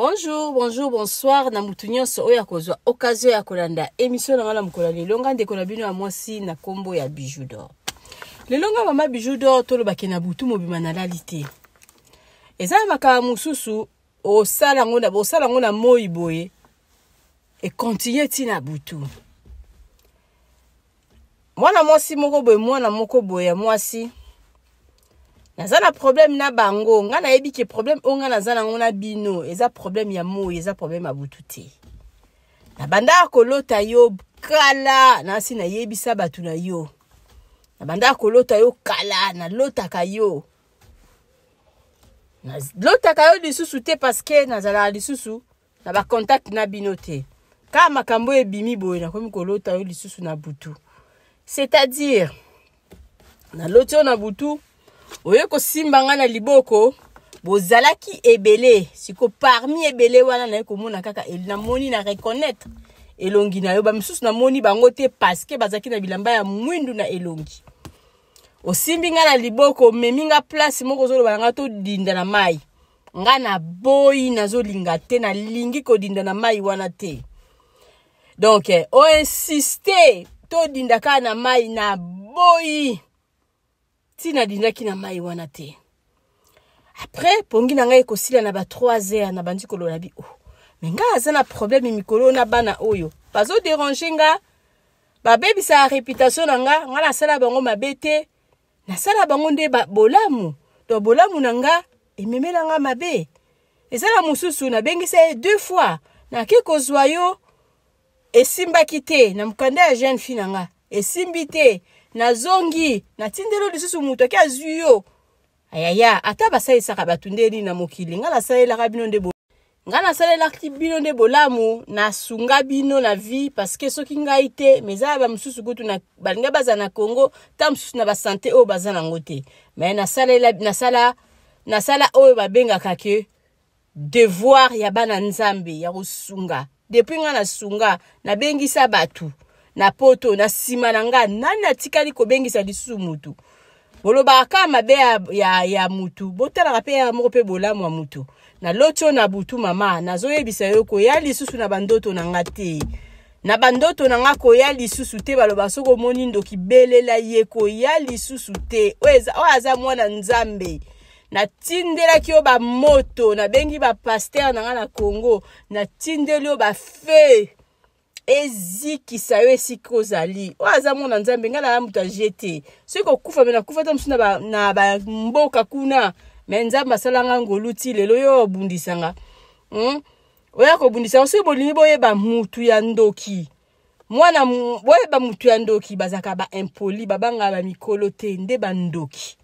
Bonjour, bonsoir. Na mutunyo so oya kozwa occasion ya kolanda émission na ngala mukola lelonga ndeko na bino ya mwasi na kombo ya Bijou d'Or. Lelonga mama Bijou d'Or tolo bakena butu mobima na lalite. Eza maka mususu o sala ngona moi boye et continuer tina butu. Mwana mwasi moko boye mwana moko boye ya mwasi. Nazana problème na bango, nga na yebi ke problème onga nazana ngona bino, eza problème ya moi, eza problème ya butu te. Na banda kolota yo kala, na si na yebi sa batu na yo. Na banda kolota yo kala, na lota kayo. Na lota kayo lisusu te parce que nazala lisusu na ba contact na bino te. Ka makambo ebimi boye na komi kolota yo lisusu na butu. C'est-à-dire na lotio na butu oye ko simbanga na liboko bozalaki ebele siko parmi ebele wana na ko mona kaka na moni na reconnaître elongi na yo ba misusu na moni bango te parce que bazaki na bilamba ya mwindu na elongi osimbinga na liboko meminga place moko zolo balanga to dinda na mai nga na boyi nazo linga te na lingi ko dinda na mai wana te donc o insister to dinda ka na mai na boyi tina dindaki na mai wana te. Après, pongi na ngai kosila na ba 3 heures na bandi kolola bi oh. Mais nga aza na problème mikolo na bana oyo. Bazo déranger nga. Ba bebi sa réputation na nga na sala bango mabete. Na sala bango nde ba bolamu. To bolamu na nga ememela nga mabe. Ezala mususu na bengisa 2 fois. Na ke kozwa yo esimba kite na mukanda ya jeune fille na nga. Esimbi te. Na zongi na tindelo lisusu muto ke azuyo ayaya ata basai saka batundeli na mokili ngala salela ka bino ndebo ngala salela ki bino ndebo lamu na sunga bino na vie parce que soki ngai te meza ba mususu kutu na balinga baza na Congo ta mususu na ba santé o baza na ngote mais na sala o ba benga kake devoir ya bana nzambe ya kusunga depuis ngana sunga na bengisa batu na poto na sima na nga nani atikali ko bengisa lisusu mutu boloba ka mabe ya mutu botala kape ya moko pe bolamu wa mutu na locho na butu mama nazoyebisa yo ko ya lisusu na bandoto na nga te na bandoto na nga ko ya lisusu te baloba soko moni ndoki belela ye ko ya lisusu te o aza mwana nzambe na tindela kio ba moto na bengi ba pasteur na nga na Congo na tindeli ba fe eziki sayo esiko zali oaza mona nzambe ngala amuta jete siko kufa mena kufa ta msuna na ba mboka kuna menza salanga ngoluti lelo yo bundisanga oya ko bundisa so bolingi boye ba mutu ya ndoki mwana boye ba mutu ya ndoki bazaka ba impoli babanga ba mikolo te nde ba ndoki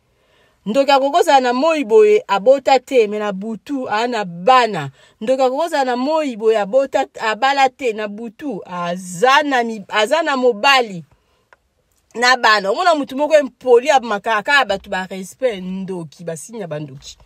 ndoka kokoza na moi boye abota te mena butu ana bana ndoka kokoza na moi boye abota abala te na butu azana mobali na bana omona mutu moko empoli amakaka batu ba respect ndoki basinya bandoki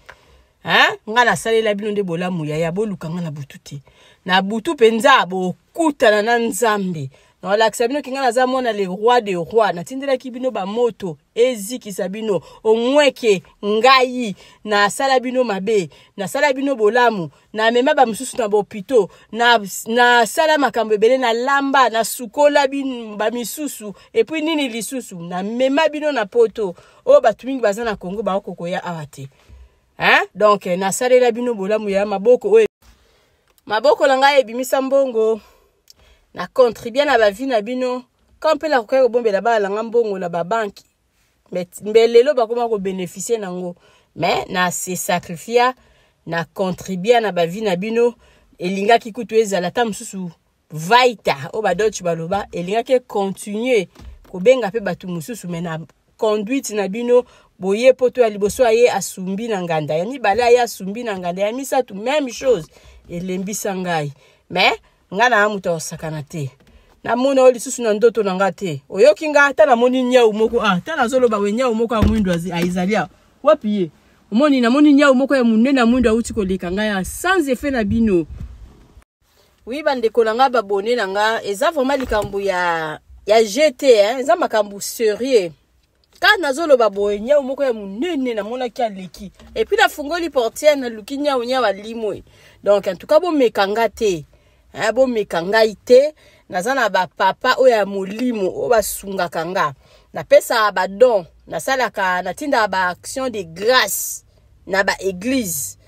ngala salela bino nde bolamu ya boluka ngana butu te na butu penza bokutana na nzambe na wala kisabino kingana za mona le roi des rois na tindela kibino ba moto eziki sabino omweke ngai na sala bino mabe na sala bino bolamu na mema ba mususu na bopito na sala makambo ebele na lamba na sukola bin ba misusu et puis nini lisusu na mema bino na poto o batu mingi baza na Congo ba okoko ya awate donc na sala bino bolamu ya maboko langa ebimisa mbongo na contribuer na ba vie na bino quand la ko bombela ba la ngambongo na ba banki mbelelo ba koma ko bénéficier nango mais na se sacrifier na contribuer na ba vie na bino elinga kikutu ezala ta mususu vaita o ba dotch baloba elinga ke continuer ko benga pe batu mususu mais na conduite na bino boye poto ya liboso aye asumbi na nganda yani bala ya asumbi na nganda ya misatu même chose elembisa ngai mais ngana amuta osakana te na mona oli susu na ndoto na ngate oyoki nga ata na moni nyau moko ata na zolo ba wenyau moko ya mwindo aizalia wapi ye omoni na moni nyau moko ya munene na mwindo auti koleka nga ya sans effet na bino oui bande kolanga babone na nga eza vraiment likambo ya GT eza makambo sérieux kana zolo ba boye moko ya munene na mona kia leki et puis la fungoli portière na luki nyau nya wa limwe Donc en tout cas bon mekanga te bon mekanga ite nazana ba papa oya molimo o basunga kanga na pesa ba don na salaka na tinda ba action de grâce na ba église.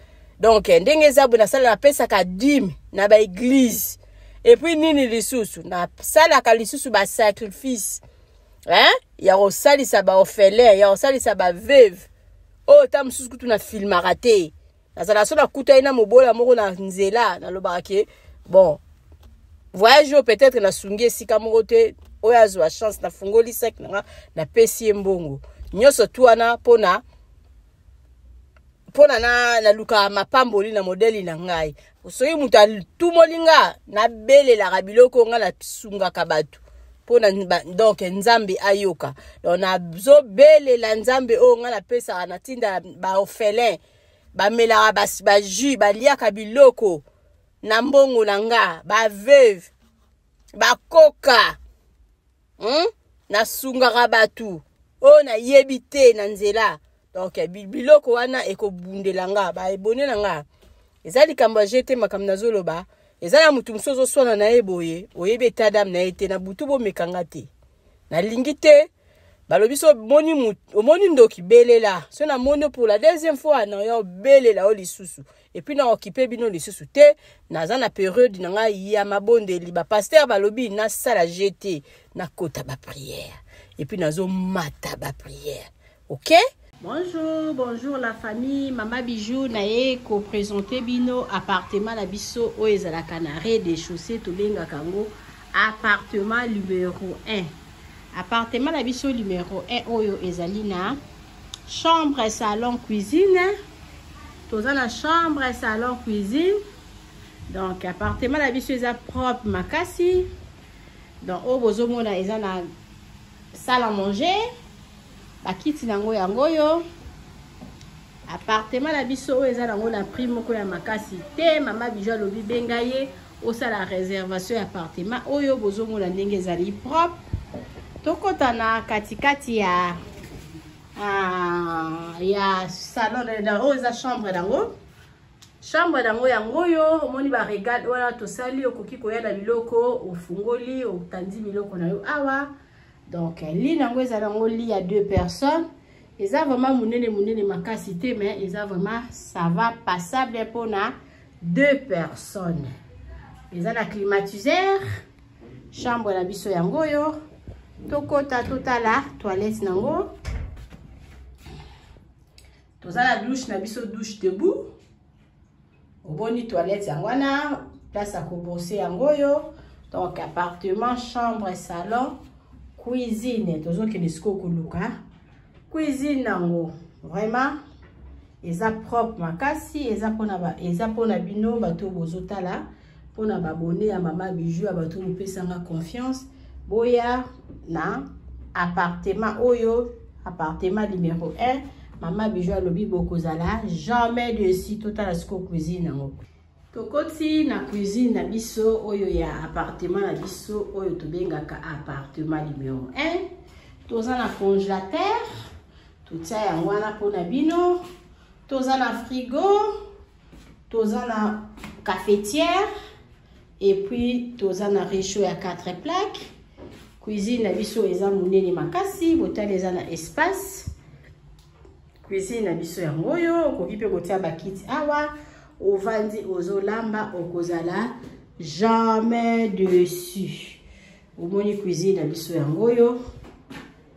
Donc ndenge zabu na sala na pesa ka dim na ba église. Et puis nini lisusu na sala ka lisusu ba sacrifice ya osali sa ba orphelin ya osali sa ba veuve o tam susu kutu na film raté na sala so na kuta ina mobola moko na nzela na lobaki bon voyage peut-être na sungie sika moko te oya zo chance na fungoli sek na pesi mbongo nyoso tuana pona na luka mapamboli na modeli na ngai soki mutu atumolinga na bele la biloko nga na sunga kabatu pona donc nzambe ayoka donc na zo bele la nzambe o nga na pesa na tinda ba orphelin ba mela ba jus ba liaka biloko na mbongo na nga ba veuve ba koka na sunga kabatu o na yebite na nzela. Donc biloko wana ekobundela nga ba ebone na nga ezali kamba jete makam nazoloba ezala mutu msozo swana na eboye oyebe tadam na ete na butu bo mekanga te na lingite balobiso moni ndoki belela so na mono pour la deuxième fois na yo belela o lisusu et puis na occupé bino lisusu te naza na période na nga ya mabondeli ba pasteur balobi na sala jete na kota ba prière et puis nazo mata ba prière. OK? Bonjour la famille, Mama Bijou nae ko présenter bino appartement na biso o ezala canaré des chaussées to benga kango appartement numéro 1. Appartement na biso numéro 1 oyo ezali na chambre, salon, cuisine. Toza na chambre, salon, cuisine. Donc appartement na biso eza propre makasi. Donc o bozomona eza na salle à manger. Bakiti nango yango yo appartement la biso o eza nango na prix moko ya makasi te. Mama Bijou lobi benga ye osala réservation ya appartement oyo bozomona ndenge ezali propre. Tokota na katikati ya salon na o eza chambre nango yango yo omoni ba regarde wala tosali okoki koya na biloko ofungoli otandi biloko na yo awa. Donc lit nango ezala ngo lit à 2 personnes. Eza vraiment munene makasi te mais eza vraiment ça va passable pour na 2 personnes. Eza na climatiseur, chambre na biso yango yo. Tokota totala toilette nango. Toza la douche na biso douche debout. Oboni toilette yango na place à kobrosser yango yo. Donc appartement, chambre, salon, cuisine, toujours que les koluka. Cuisine nango vraiment eza propre makasi, eza pona bino bato bozotala pona babone ya Mama Bijou bato mopesanga confiance boya na appartement oyo appartement numéro 1 Mama Bijou lobi bokozala jamais de si total sko cuisine nango. Tokoti na cuisine na biso oyo ya appartement na biso oyo tobengaka appartement numéro 1. Toza na congélateur, totia yango wana pona bino. Toza na frigo, toza na cafetière et puis toza na réchaud ya 4 plaques. Cuisine na biso eza munene makasi, botala eza na espace. Cuisine na biso yango yo okoki pe kotia bakiti awa. Ovandi ozolamba okozala jamais dessus. Omoni cuisine na biso yango yo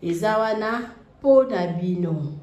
eza wana po na bino.